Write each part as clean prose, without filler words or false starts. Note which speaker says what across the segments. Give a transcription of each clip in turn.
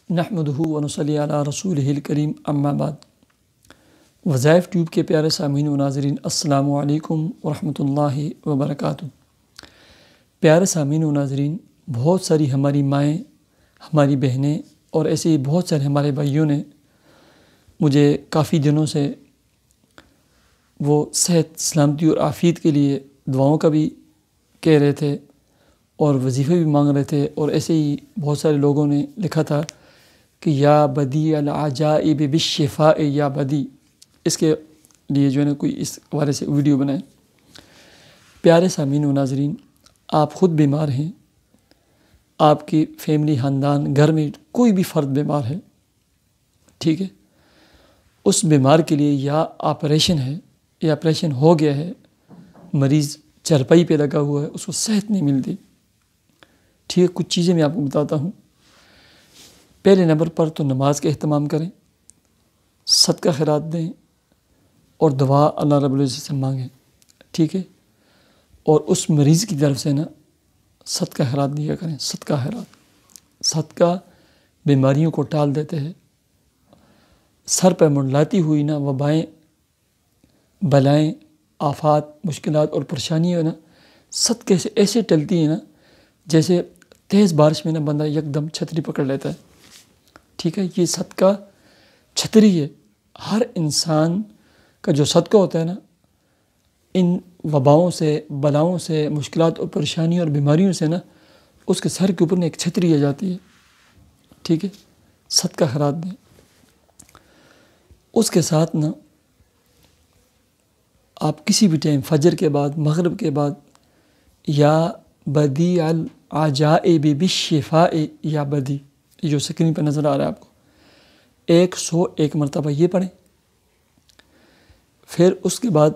Speaker 1: نحمدہ ونصلی علی رسولہ الکریم اما بعد۔ وظائف ٹیوب کے پیارے سامعین و ناظرین، السلام علیکم ورحمۃ اللہ وبرکاتہ۔ پیارے سامعین و ناظرین، بہت ساری ہماری مائیں، ہماری بہنیں اور ایسے ہی بہت سارے ہمارے بھائیوں نے مجھے کافی دنوں سے وہ صحت سلامتی اور عافیت کے لیے دعاؤں کا بھی کہہ رہے تھے اور وظیفے بھی مانگ رہے تھے، اور ایسے ہی بہت سارے لوگوں نے لکھا تھا کہ یا بدیع العجائب بالشفاء یا بدیع، اس کے لیے جو ہے نا کوئی اس حوالے سے ویڈیو بنائیں۔ پیارے سامعین و ناظرین، آپ خود بیمار ہیں، آپ کی فیملی، خاندان، گھر میں کوئی بھی فرد بیمار ہے، ٹھیک ہے، اس بیمار کے لیے یا آپریشن ہے یا آپریشن ہو گیا ہے، مریض چرپائی پہ لگا ہوا ہے، اس کو صحت نہیں ملتی، ٹھیک ہے، کچھ چیزیں میں آپ کو بتاتا ہوں۔ پہلے نمبر پر تو نماز کا اہتمام کریں، صدقہ خیرات دیں اور دعا اللہ رب العزت سے مانگیں، ٹھیک ہے، اور اس مریض کی طرف سے نا صدقہ خیرات دیا کریں۔ صدقہ بیماریوں کو ٹال دیتے ہیں۔ سر پہ منڈلاتی ہوئی نا وبائیں، بلائیں، آفات، مشکلات اور پریشانیاں نا صدقے سے ایسے ٹلتی ہیں نا جیسے تیز بارش میں نا بندہ یک دم چھتری پکڑ لیتا ہے، ٹھیک ہے۔ یہ صدقہ چھتری ہے۔ ہر انسان کا جو صدقہ ہوتا ہے نا، ان وباؤں سے، بلاؤں سے، مشکلات اور پریشانیوں اور بیماریوں سے نا اس کے سر کے اوپر نا ایک چھتری آ جاتی ہے، ٹھیک ہے۔ صدقہ خیرات دیں۔ اس کے ساتھ نا آپ کسی بھی ٹائم، فجر کے بعد، مغرب کے بعد، یا بدیع العجائب بالشفاء یا بدیع، یہ جو سکرین پہ نظر آ رہا ہے آپ کو، 101 مرتبہ یہ پڑھیں۔ پھر اس کے بعد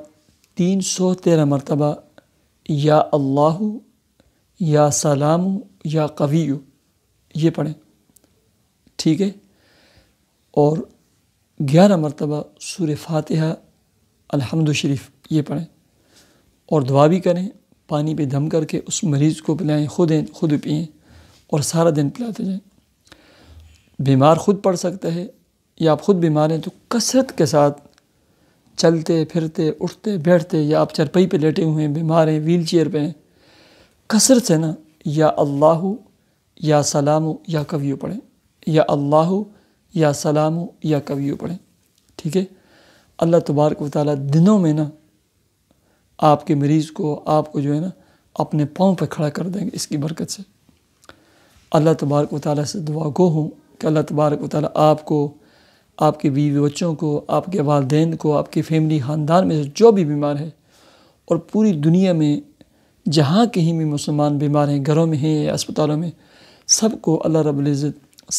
Speaker 1: 313 مرتبہ یا اللہ، یا سلام، یا قوی، یہ پڑھیں، ٹھیک ہے۔ اور 11 مرتبہ سورہ فاتحہ الحمد شریف یہ پڑھیں، اور دعا بھی کریں، پانی پہ دم کر کے اس مریض کو پلائیں، خود پئیں اور سارا دن پلاتے جائیں۔ بیمار خود پڑھ سکتا ہے، یا آپ خود بیمار ہیں تو کثرت کے ساتھ چلتے پھرتے، اٹھتے بیٹھتے، یا آپ چرپائی پہ لیٹے ہوئے ہیں، بیمار ہیں، ویل چیئر پہ ہیں، کثرت سے نا یا اللہ، یا سلام، یا قوی پڑھیں، یا اللہ، یا سلام، یا قوی پڑھیں، ٹھیک ہے۔ اللہ تبارک و تعالیٰ دنوں میں نا آپ کے مریض کو، آپ کو جو ہے نا اپنے پاؤں پہ کھڑا کر دیں گے اس کی برکت سے۔ اللہ تبارک و تعالیٰ سے دعا گو ہوں کہ اللہ تبارک و تعالیٰ آپ کو، آپ کے بیوی بچوں کو، آپ کے والدین کو، آپ کی فیملی، خاندان میں سے جو بھی بیمار ہے، اور پوری دنیا میں جہاں کہیں بھی مسلمان بیمار ہیں، گھروں میں ہیں یا اسپتالوں میں، سب کو اللہ رب العزت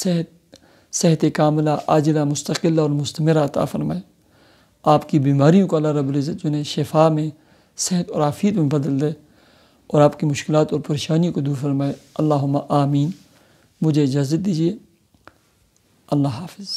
Speaker 1: صحت کاملہ، عاجلہ، مستقلہ اور مستمرہ عطا فرمائے۔ آپ کی بیماریوں کو اللہ رب العزت جو ہے شفا میں، صحت اور عافیت میں بدل دے، اور آپ کی مشکلات اور پریشانیوں کو دور فرمائے۔ اللہم آمین۔ مجھے اجازت دیجیے، اللہ حافظ۔